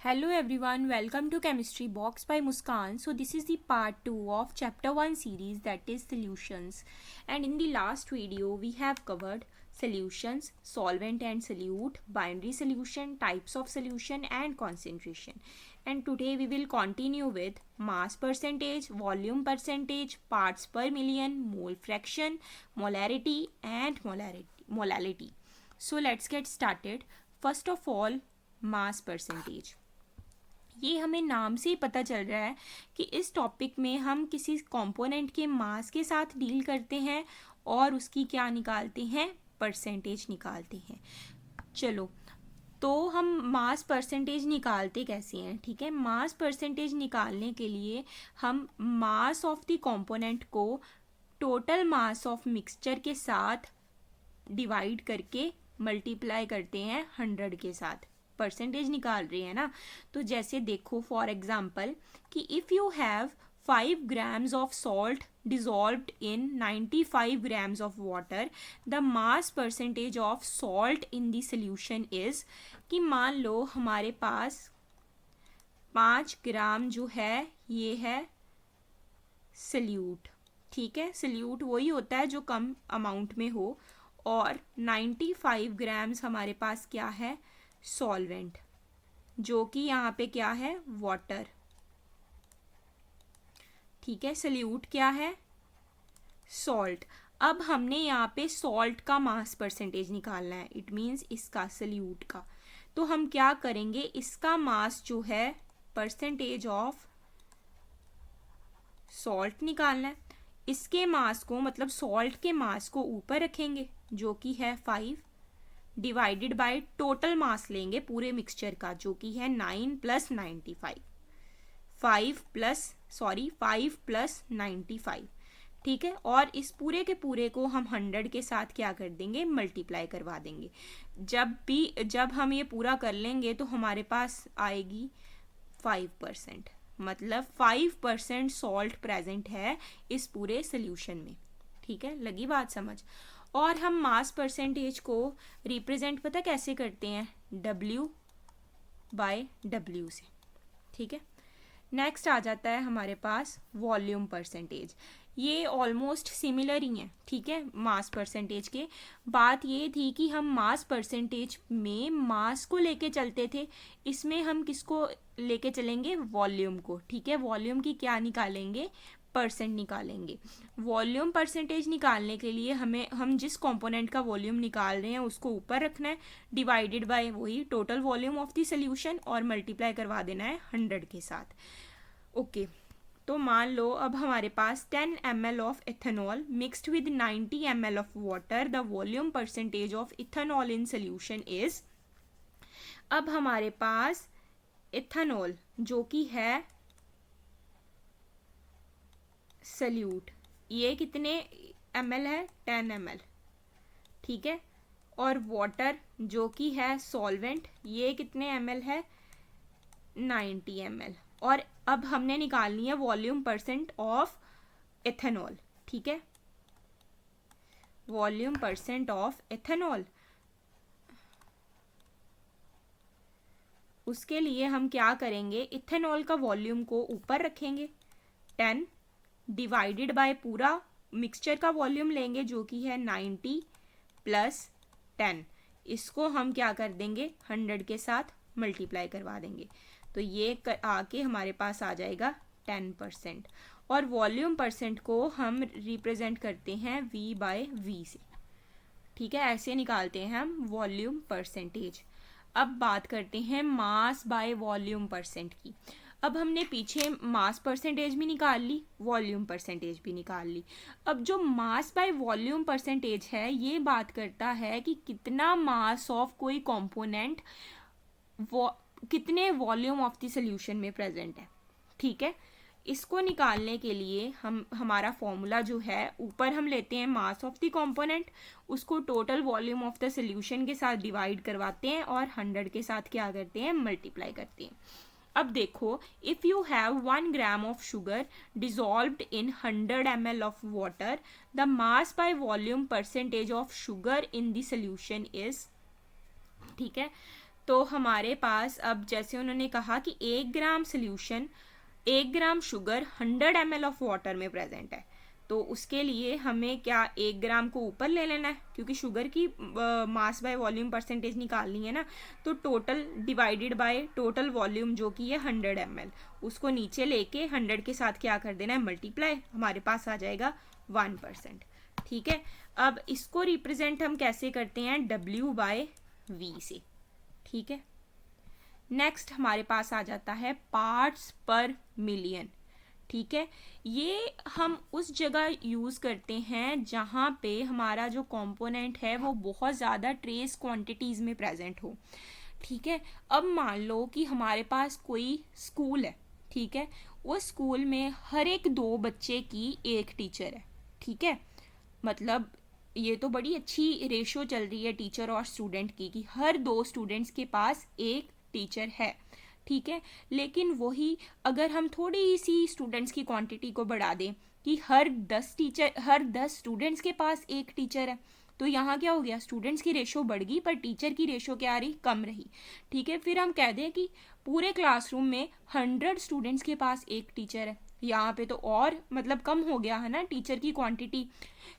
Hello everyone, welcome to Chemistry Box by Muskan. So this is the part 2 of chapter 1 series, that is solutions. And in the last video we have covered solutions, solvent and solute, binary solution, types of solution and concentration. And today we will continue with mass percentage, volume percentage, parts per million, mole fraction, molarity and molality. So let's get started. First of all, mass percentage. ये हमें नाम से ही पता चल रहा है कि इस टॉपिक में हम किसी कंपोनेंट के मास के साथ डील करते हैं और उसकी क्या निकालते हैं, परसेंटेज निकालते हैं. चलो, तो हम मास परसेंटेज निकालते कैसे हैं. ठीक है, मास परसेंटेज निकालने के लिए हम मास ऑफ द कंपोनेंट को टोटल मास ऑफ मिक्सचर के साथ डिवाइड करके मल्टीप्लाई करते हैं 100 के साथ. परसेंटेज निकाल रहे हैं ना, तो जैसे देखो फॉर एग्जाम्पल कि if you have 5 grams of salt dissolved in 95 grams of water, the mass percentage of salt in the solution is, कि मान लो हमारे पास 5 ग्राम जो है ये है सल्यूट. ठीक है, सल्यूट वही होता है जो कम अमाउंट में हो, और 95 ग्राम्स हमारे पास क्या है, सॉल्वेंट, जो कि यहाँ पे क्या है, वाटर. ठीक है, सल्यूट क्या है, सॉल्ट. अब हमने यहाँ पे सॉल्ट का मास परसेंटेज निकालना है, इट मीन्स इसका सल्यूट का. तो हम क्या करेंगे, इसका मास जो है परसेंटेज ऑफ सॉल्ट निकालना है. इसके मास को, मतलब सॉल्ट के मास को ऊपर रखेंगे जो कि है 5, डिवाइडेड बाय टोटल मास लेंगे पूरे मिक्सचर का जो कि है 9 + 95, 5 + 95. ठीक है, और इस पूरे के पूरे को हम 100 के साथ क्या कर देंगे, मल्टीप्लाई करवा देंगे. जब हम ये पूरा कर लेंगे तो हमारे पास आएगी 5%, मतलब 5% सॉल्ट प्रेजेंट है इस पूरे सोल्यूशन में. ठीक है, लगी बात समझ. और हम मास परसेंटेज को रिप्रेजेंट पता कैसे करते हैं, W/W से. ठीक है, नेक्स्ट आ जाता है हमारे पास वॉल्यूम परसेंटेज. ये ऑलमोस्ट सिमिलर ही हैं. ठीक है, मास परसेंटेज के. बात ये थी कि हम मास परसेंटेज में मास को लेके चलते थे, इसमें हम किसको लेके चलेंगे, वॉल्यूम को. ठीक है, वॉल्यूम की क्या निकालेंगे, परसेंट निकालेंगे. वॉल्यूम परसेंटेज निकालने के लिए हम जिस कंपोनेंट का वॉल्यूम निकाल रहे हैं उसको ऊपर रखना है, डिवाइडेड बाय वही total volume of the solution, और मल्टीप्लाई करवा देना है 100 के साथ. ओके, तो मान लो अब हमारे पास 10 ml of ethanol mixed with 90 ml of water, the volume percentage of ethanol in solution is. अब हमारे पास इथेनॉल जो कि है सल्यूट, ये कितने ml है, 10 ml. ठीक है, और वाटर जो कि है सॉल्वेंट, ये कितने ml है, 90 ml. और अब हमने निकालनी है वॉल्यूम परसेंट ऑफ इथेनॉल. ठीक है, वॉल्यूम परसेंट ऑफ इथेनॉल. उसके लिए हम क्या करेंगे, इथेनॉल का वॉल्यूम को ऊपर रखेंगे 10, डिवाइडेड बाय पूरा मिक्सचर का वॉल्यूम लेंगे जो कि है 90 + 10. इसको हम क्या कर देंगे, 100 के साथ मल्टीप्लाई करवा देंगे. तो ये आके हमारे पास आ जाएगा 10%. और वॉल्यूम परसेंट को हम रिप्रेजेंट करते हैं V/V से. ठीक है, ऐसे निकालते हैं हम वॉल्यूम परसेंटेज. अब बात करते हैं मास बाय वॉल्यूम परसेंट की. अब हमने पीछे मास परसेंटेज भी निकाल ली, वॉल्यूम परसेंटेज भी निकाल ली. अब जो मास बाय वॉल्यूम परसेंटेज है ये बात करता है कि कितना मास ऑफ कोई कंपोनेंट कितने वॉल्यूम ऑफ द सॉल्यूशन में प्रेजेंट है. ठीक है, इसको निकालने के लिए हमारा फॉर्मूला जो है, ऊपर हम लेते हैं मास ऑफ द कंपोनेंट, उसको total volume of the solution के साथ डिवाइड करवाते हैं और 100 के साथ क्या करते हैं, मल्टीप्लाई करते हैं. अब देखो, if you have 1 gram of sugar dissolved in 100 ml of water, the mass by volume percentage of sugar in the solution is. ठीक है, तो हमारे पास अब जैसे उन्होंने कहा कि 1 gram sugar 100 ml of water में प्रेजेंट है, तो उसके लिए हमें क्या 1 ग्राम को ऊपर ले लेना है, क्योंकि शुगर की मास बाय वॉल्यूम परसेंटेज निकालनी है ना, तो total divided by total volume जो कि है 100 ml, उसको नीचे लेके 100 के साथ क्या कर देना है, मल्टीप्लाई, हमारे पास आ जाएगा 1%। ठीक है, अब इसको रिप्रेजेंट हम कैसे करते हैं, W/V से। ठीक है, नेक्स्ट हमारे पास आ जाता है पार्ट्स पर मिलियन। ठीक है, ये हम उस जगह यूज़ करते हैं जहाँ पे हमारा जो कंपोनेंट है वो बहुत ज़्यादा ट्रेस क्वांटिटीज़ में प्रेजेंट हो। ठीक है, अब मान लो कि हमारे पास कोई स्कूल है। ठीक है, उस स्कूल में हर एक 2 बच्चे की एक टीचर है। ठीक है, मतलब ये तो बड़ी अच्छी रेशो चल रही है टीचर और स्टूडेंट की, कि हर 2 स्टूडेंट्स के पास एक टीचर है। ठीक है, लेकिन वही अगर हम थोड़ी सी स्टूडेंट्स की क्वांटिटी को बढ़ा दें कि हर 10 स्टूडेंट्स के पास एक टीचर है, तो यहाँ क्या हो गया, स्टूडेंट्स की रेशो बढ़ गई पर टीचर की रेशो क्या आ रही, कम रही। ठीक है, फिर हम कह दें कि पूरे क्लासरूम में 100 स्टूडेंट्स के पास एक टीचर है, यहाँ पे तो और मतलब कम हो गया है ना टीचर की क्वांटिटी।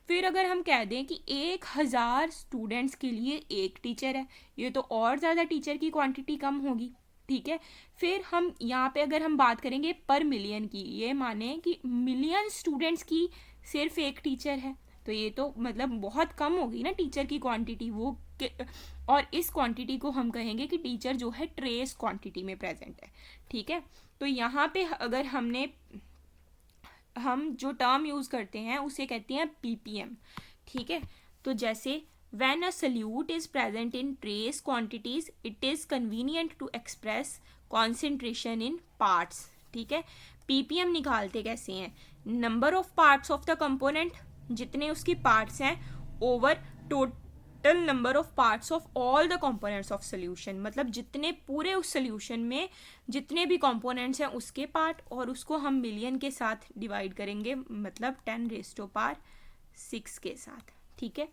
फिर अगर हम कह दें कि 1000 स्टूडेंट्स के लिए एक टीचर है, ये तो और ज़्यादा टीचर की क्वांटिटी कम होगी। ठीक है, फिर हम यहाँ पे अगर हम बात करेंगे पर मिलियन की, ये माने कि मिलियन स्टूडेंट्स की सिर्फ एक टीचर है, तो ये तो मतलब बहुत कम होगी ना टीचर की क्वांटिटी और इस क्वांटिटी को हम कहेंगे कि टीचर जो है ट्रेस क्वांटिटी में प्रेजेंट है। ठीक है, तो यहाँ पे अगर हम जो टर्म यूज़ करते हैं उसे कहते हैं ppm। ठीक है, तो जैसे when a solute is present in trace quantities it is convenient to express concentration in parts। ठीक है, ppm निकालते कैसे हैं, number of parts of the component, जितने उसकी पार्ट्स हैं, over total number of parts of all the components of solution, मतलब जितने पूरे उस सोल्यूशन में जितने भी कंपोनेंट्स हैं उसके पार्ट, और उसको हम मिलियन के साथ डिवाइड करेंगे, मतलब 10⁻⁶ के साथ। ठीक है,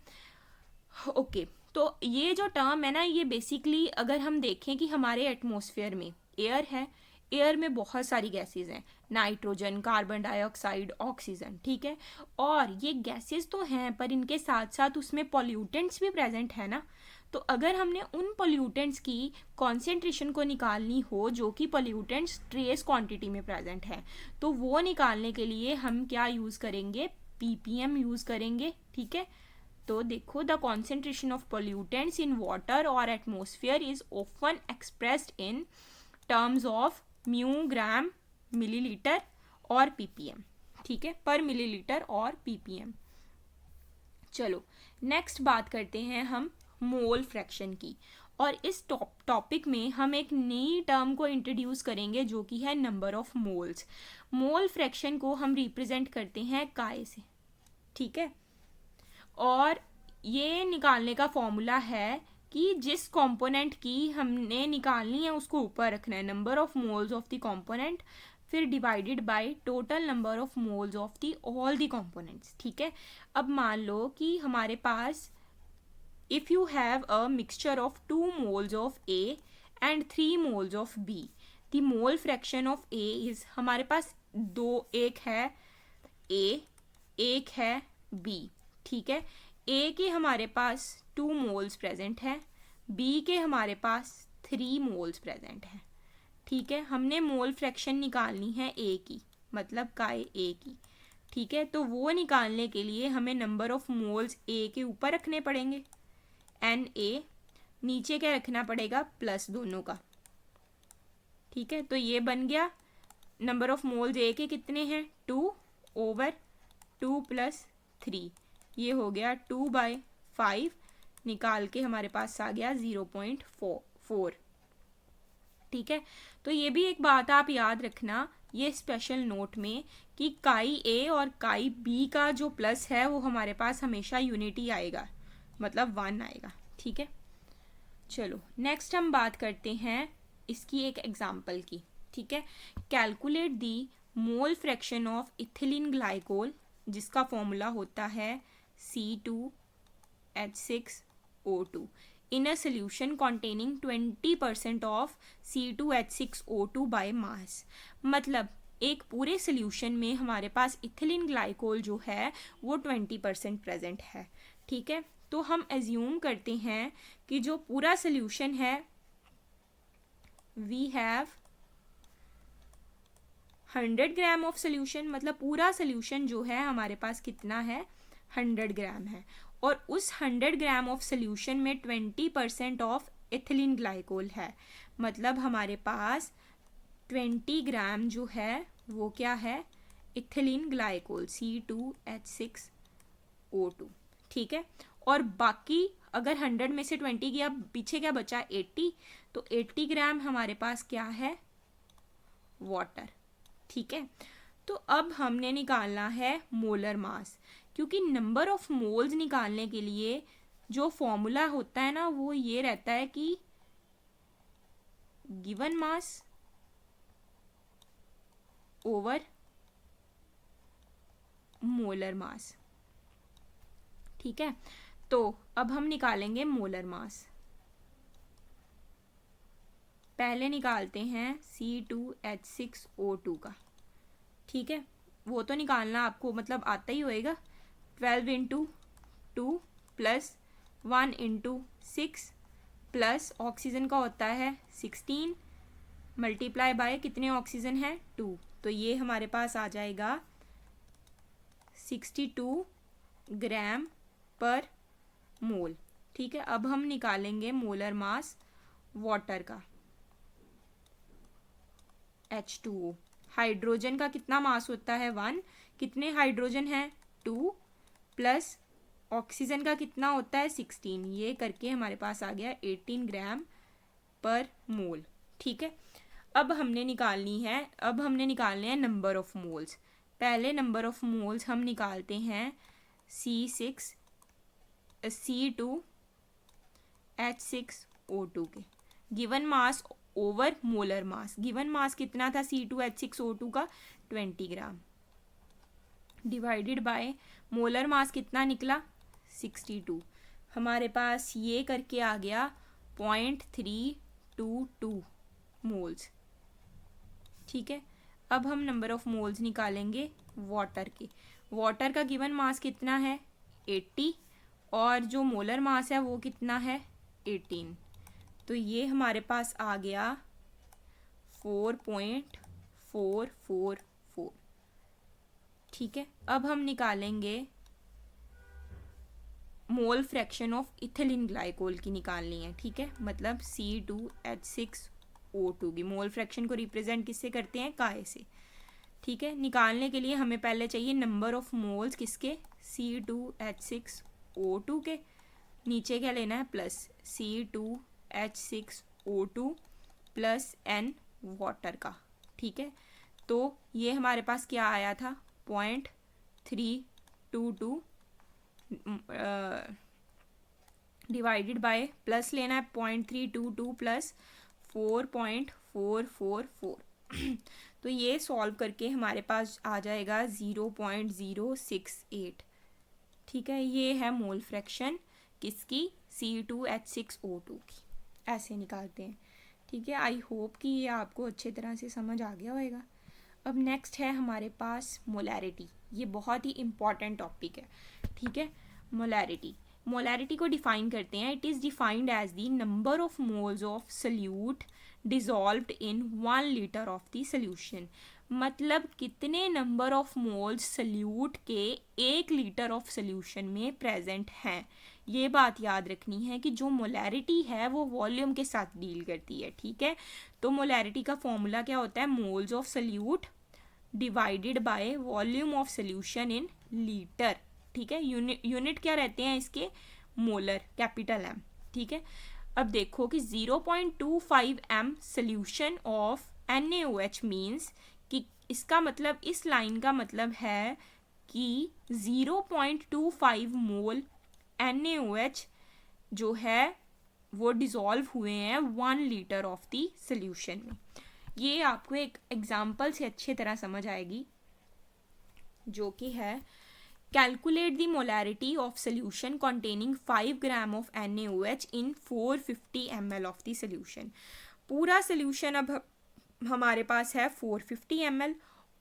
ओके, तो ये जो टर्म है ना, ये बेसिकली अगर हम देखें कि हमारे एटमॉस्फेयर में एयर है, एयर में बहुत सारी गैसेस हैं, नाइट्रोजन, कार्बन डाइऑक्साइड, ऑक्सीजन। ठीक है, और ये गैसेस तो हैं पर इनके साथ साथ उसमें पॉल्यूटेंट्स भी प्रेजेंट है ना, तो अगर हमने उन पॉल्यूटेंट्स की कॉन्सेंट्रेशन को निकालनी हो जो कि पॉल्यूटेंट्स ट्रेस क्वांटिटी में प्रेजेंट है, तो वो निकालने के लिए हम क्या यूज़ करेंगे, ppm यूज़ करेंगे। ठीक है, तो देखो, the concentration of pollutants in water और atmosphere is often expressed in terms of mu gram millilitre और ppm। ठीक है, पर मिलीलीटर और ppm। चलो नेक्स्ट बात करते हैं हम मोल फ्रैक्शन की, और इस टॉपिक में हम एक नई टर्म को इंट्रोड्यूस करेंगे जो कि है number of moles. Mole fraction को हम रिप्रेजेंट करते हैं काय से। ठीक है, और ये निकालने का फॉर्मूला है कि जिस कंपोनेंट की हमने निकालनी है उसको ऊपर रखना है, number of moles of the component, फिर divided by total number of moles of the all the components. ठीक है, अब मान लो कि हमारे पास if you have a mixture of 2 moles of A and 3 moles of B, the mole fraction of A is, हमारे पास एक है A, एक है B। ठीक है, A के हमारे पास 2 मोल्स प्रेजेंट है, B के हमारे पास 3 मोल्स प्रेजेंट है। ठीक है, हमने मोल फ्रैक्शन निकालनी है A की, मतलब काय A की। ठीक है, तो वो निकालने के लिए हमें नंबर ऑफ मोल्स A के ऊपर रखने पड़ेंगे, Na, नीचे क्या रखना पड़ेगा, प्लस दोनों का। ठीक है, तो ये बन गया नंबर ऑफ मोल्स A के कितने हैं, 2/2 + 3, ये हो गया 2/5, निकाल के हमारे पास आ गया 0.4। ठीक है, तो ये भी एक बात आप याद रखना ये स्पेशल नोट में कि काई A और काई B का जो प्लस है वो हमारे पास हमेशा यूनिटी आएगा, मतलब 1 आएगा। ठीक है, चलो नेक्स्ट हम बात करते हैं इसकी एक एग्जाम्पल की। ठीक है, calculate the mole fraction of ethylene glycol, जिसका फॉर्मूला होता है C2H6O2। in a solution containing 20% of C2H6O2 by mass। मतलब एक पूरे सोल्यूशन में हमारे पास इथिलीन ग्लाइकोल जो है वो 20% प्रेजेंट है। ठीक है, तो हम एज्यूम करते हैं कि जो पूरा सोल्यूशन है we have 100 gram of solution, मतलब पूरा सोल्यूशन जो है हमारे पास कितना है 100 ग्राम है, और उस 100 ग्राम ऑफ सोल्यूशन में 20% ऑफ इथिलीन ग्लाइकोल है। मतलब हमारे पास 20 ग्राम जो है वो क्या है इथिलीन ग्लाइकोल C2H6O2। ठीक है, और बाकी अगर 100 में से 20 गया पीछे क्या बचा 80, तो 80 ग्राम हमारे पास क्या है वाटर। ठीक है, तो अब हमने निकालना है मोलर मास, क्योंकि नंबर ऑफ मोल्स निकालने के लिए जो फॉर्मूला होता है ना वो ये रहता है कि given mass over molar mass. ठीक है, तो अब हम निकालेंगे मोलर मास। पहले निकालते हैं C2H6O2 का। ठीक है, वो तो निकालना आपको मतलब आता ही होएगा। 12 into 2 plus 1 into 6 plus oxygen का होता है 16 मल्टीप्लाई बाय कितने ऑक्सीजन है 2, तो ये हमारे पास आ जाएगा 62 ग्राम पर मोल। ठीक है, अब हम निकालेंगे मोलर मास वाटर का। H2O हाइड्रोजन का कितना मास होता है 1, कितने हाइड्रोजन है 2 प्लस ऑक्सीजन का कितना होता है 16, ये करके हमारे पास आ गया 18 ग्राम पर मोल। ठीक है, अब हमने निकालने हैं नंबर ऑफ मोल्स। पहले नंबर ऑफ मोल्स हम निकालते हैं C2H6O2 के। Given mass over molar mass, given mass कितना था C2H6O2 का 20 ग्राम, डिवाइडेड बाय मोलर मास कितना निकला 62, हमारे पास ये करके आ गया 0.322 मोल्स। ठीक है, अब हम नंबर ऑफ मोल्स निकालेंगे वाटर के। वाटर का गिवन मास कितना है 80 और जो मोलर मास है वो कितना है 18, तो ये हमारे पास आ गया 4.444। ठीक है, अब हम निकालेंगे मोल फ्रैक्शन ऑफ इथिलीन ग्लाइकोल की निकालनी है। ठीक है, मतलब C2H6O2 की मोल फ्रैक्शन को रिप्रेजेंट किससे करते हैं काय से। ठीक है, निकालने के लिए हमें पहले चाहिए नंबर ऑफ मोल्स किसके C2H6O2 के, नीचे क्या लेना है plus C2H6O2 plus N water का। ठीक है, तो ये हमारे पास क्या आया था 0.322 डिवाइडेड बाय प्लस लेना है 0.322 प्लस 4.444 तो ये सॉल्व करके हमारे पास आ जाएगा 0.068। ठीक है, ये है मोल फ्रैक्शन किसकी C2H6O2 की, ऐसे निकालते हैं। ठीक है, आई होप कि ये आपको अच्छे तरह से समझ आ गया होगा। अब नेक्स्ट है हमारे पास मोलैरिटी, ये बहुत ही इम्पॉर्टेंट टॉपिक है। ठीक है, मोलैरिटी को डिफाइन करते हैं। It is defined as the number of moles of solute dissolved in 1 litre of the solution, मतलब कितने नंबर ऑफ मोल्स सल्यूट के 1 लीटर ऑफ सोल्यूशन में प्रेजेंट हैं। ये बात याद रखनी है कि जो मोलैरिटी है वो वॉल्यूम के साथ डील करती है। ठीक है, तो मोलैरिटी का फॉर्मूला क्या होता है moles of solute divided by volume of solution in litre. ठीक है, यूनिट क्या रहते हैं इसके मोलर कैपिटल M। ठीक है, अब देखो कि 0.25 m solution of NaOH means कि इसका मतलब इस लाइन का मतलब है कि 0.25 मोल NaOH जो है वो डिज़ोल्व हुए हैं 1 लीटर ऑफ दी सोल्यूशन में। ये आपको एक एग्जाम्पल से अच्छे तरह समझ आएगी, जो कि है calculate the molarity of solution containing 5 gram of NaOH in 450 ml of the solution. पूरा सोल्यूशन अब हमारे पास है 450 ml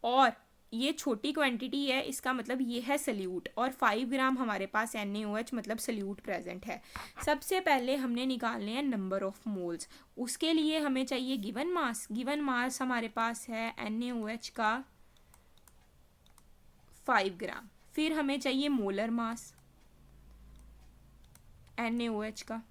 और ये छोटी क्वांटिटी है, इसका मतलब ये है सल्यूट, और 5 ग्राम हमारे पास NaOH मतलब सल्यूट प्रेजेंट है। सबसे पहले हमने निकालने हैं नंबर ऑफ मोल्स। उसके लिए हमें चाहिए गिवन मास। गिवन मास हमारे पास है NaOH का 5 ग्राम। फिर हमें चाहिए मोलर मास NaOH का।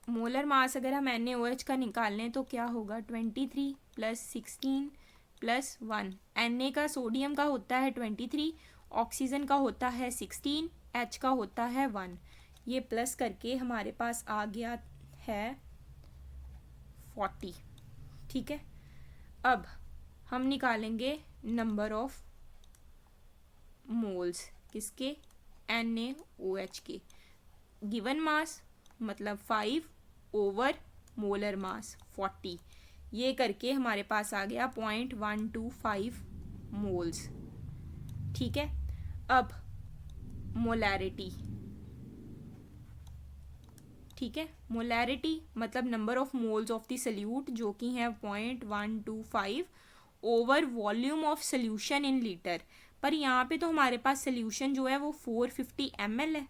मोलर मास अगर हम NaOH का निकाल लें तो क्या होगा, 23 + 16 + 1। Na का सोडियम का होता है 23, ऑक्सीजन का होता है 16, H का होता है 1। ये प्लस करके हमारे पास आ गया है 40। ठीक है, अब हम निकालेंगे नंबर ऑफ मोल्स किसके, NaOH के। गिवन मास मतलब 5 ओवर मोलर मास 40, ये करके हमारे पास आ गया 0.125 मोल्स। ठीक है, अब मोलैरिटी। ठीक है, मोलैरिटी मतलब number of moles of the solute जो कि है 0.125 over volume of solution in litre. पर यहाँ पे तो हमारे पास सोल्यूशन जो है वो 450 ml है,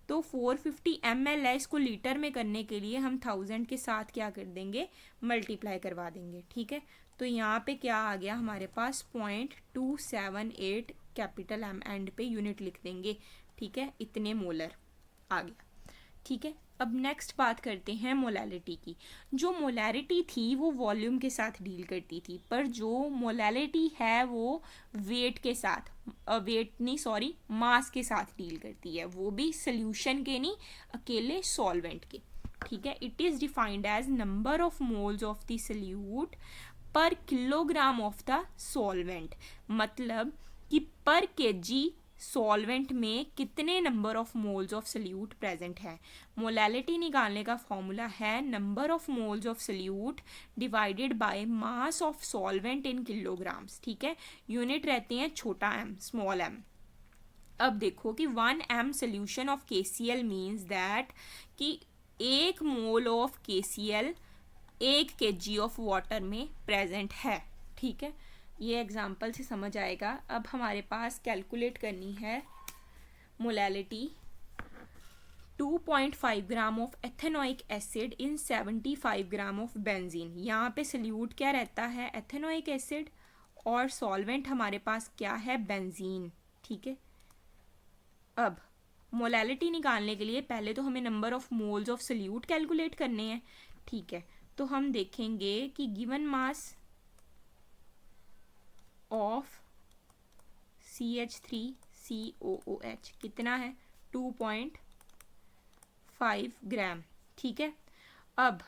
तो 450 ml है, इसको लीटर में करने के लिए हम 1000 के साथ क्या कर देंगे, मल्टीप्लाई करवा देंगे। ठीक है, तो यहाँ पे क्या आ गया हमारे पास 0.278 कैपिटल M एंड पे यूनिट लिख देंगे। ठीक है, इतने मोलर आ गया। ठीक है, अब नेक्स्ट बात करते हैं मोलैलिटी की। जो मोलैरिटी थी वो वॉल्यूम के साथ डील करती थी, पर जो मोलैलिटी है वो वेट के साथ, मास के साथ डील करती है, वो भी सोल्यूशन के नहीं, अकेले सॉल्वेंट के। ठीक है, it is defined as number of moles of the solute per kilogram of the solvent, मतलब कि पर केजी सॉल्वेंट में कितने number of moles of solute present है। मोलैलिटी निकालने का फॉर्मूला है number of moles of solute divided by mass of solvent in kilograms. ठीक है, यूनिट रहते हैं छोटा m, स्मॉल m। अब देखो कि 1 m solution of KCl means that कि 1 mole of KCl 1 kg of water में प्रेजेंट है। ठीक है, ये एग्जाम्पल से समझ आएगा। अब हमारे पास कैलकुलेट करनी है molality 2.5 gram of ethanoic acid in 75 gram of benzene. यहाँ पे सल्यूट क्या रहता है, एथेनोइक एसिड, और सॉल्वेंट हमारे पास क्या है, बेंजीन। ठीक है, अब मोलैलिटी निकालने के लिए पहले तो हमें number of moles of salute calculate करने हैं। ठीक है, तो हम देखेंगे कि गिवन मास ऑफ CH3COOH कितना है, 2.5 ग्राम। ठीक है, अब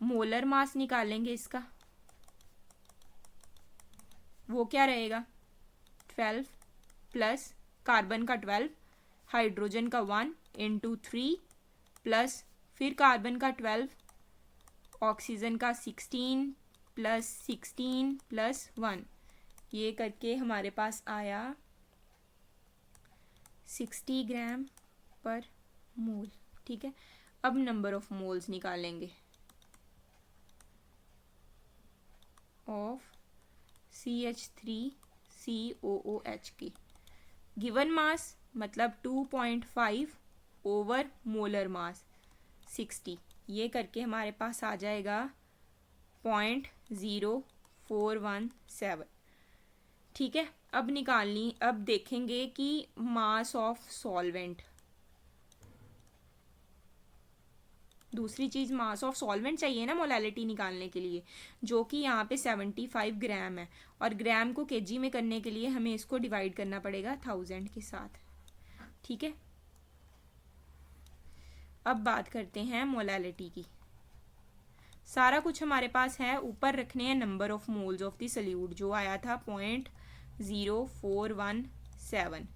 मोलर मास निकालेंगे इसका, वो क्या रहेगा, 12 प्लस कार्बन का 12, हाइड्रोजन का 1 इंटू 3 प्लस फिर कार्बन का 12, ऑक्सीजन का 16 प्लस 16 प्लस 1, ये करके हमारे पास आया 60 ग्राम पर मोल। ठीक है, अब नंबर ऑफ मोल्स निकालेंगे ऑफ CH3COOH की। गिवन मास मतलब 2.5 ओवर मोलर मास 60, ये करके हमारे पास आ जाएगा 0.0417। ठीक है, अब अब देखेंगे कि मास ऑफ सॉल्वेंट, दूसरी चीज मास ऑफ सॉल्वेंट चाहिए ना मोलैलिटी निकालने के लिए, जो कि यहाँ पे 75 ग्राम है, और ग्राम को केजी में करने के लिए हमें इसको डिवाइड करना पड़ेगा 1000 के साथ। ठीक है, अब बात करते हैं मोलैलिटी की। सारा कुछ हमारे पास है, ऊपर रखने हैं number of moles of the solute जो आया था 0.0417,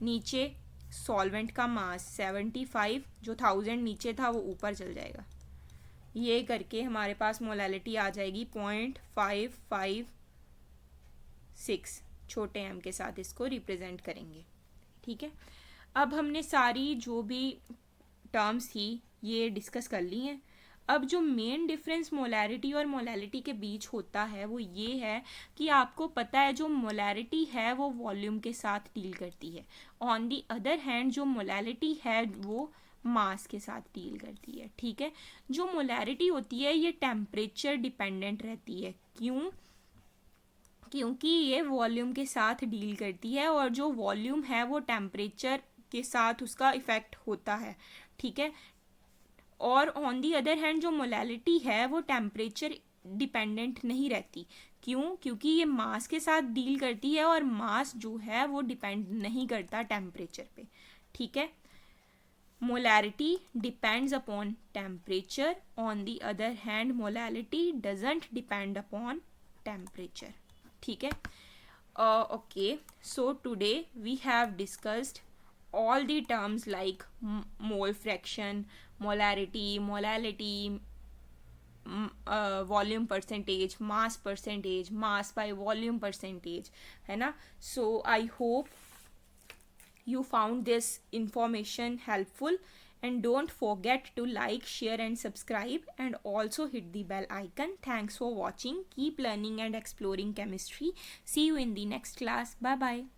नीचे सॉल्वेंट का मास 75, जो 1000 नीचे था वो ऊपर चल जाएगा, ये करके हमारे पास मोलैलिटी आ जाएगी 0.556। छोटे एम के साथ इसको रिप्रेजेंट करेंगे। ठीक है, अब हमने सारी जो भी टर्म्स थी ये डिस्कस कर ली हैं। अब जो मेन डिफरेंस मोलैरिटी और मोलैलिटी के बीच होता है वो ये है कि आपको पता है जो मोलैरिटी है वो वॉल्यूम के साथ डील करती है, ऑन दी अदर हैंड जो मोलैलिटी है वो मास के साथ डील करती है। ठीक है, जो मोलैरिटी होती है ये टेम्परेचर डिपेंडेंट रहती है। क्यों? क्योंकि ये वॉल्यूम के साथ डील करती है और जो वॉल्यूम है वो टेम्परेचर के साथ उसका इफेक्ट होता है। ठीक है, और ऑन दी अदर हैंड जो मोलैलिटी है वो टेम्परेचर डिपेंडेंट नहीं रहती। क्यों? क्योंकि ये मास के साथ डील करती है और मास जो है वो डिपेंड नहीं करता टेम्परेचर पे। ठीक है, molarity depends upon temperature, on the other hand molality doesn't depend upon temperature. ठीक है, okay, so today we have discussed all the terms like mole fraction, molarity, molality, volume percentage, mass percentage, mass by volume percentage, है ना। So I hope you found this information helpful, and don't forget to like, share and subscribe, and also hit the bell icon. Thanks for watching. Keep learning and exploring chemistry. See you in the next class. Bye bye.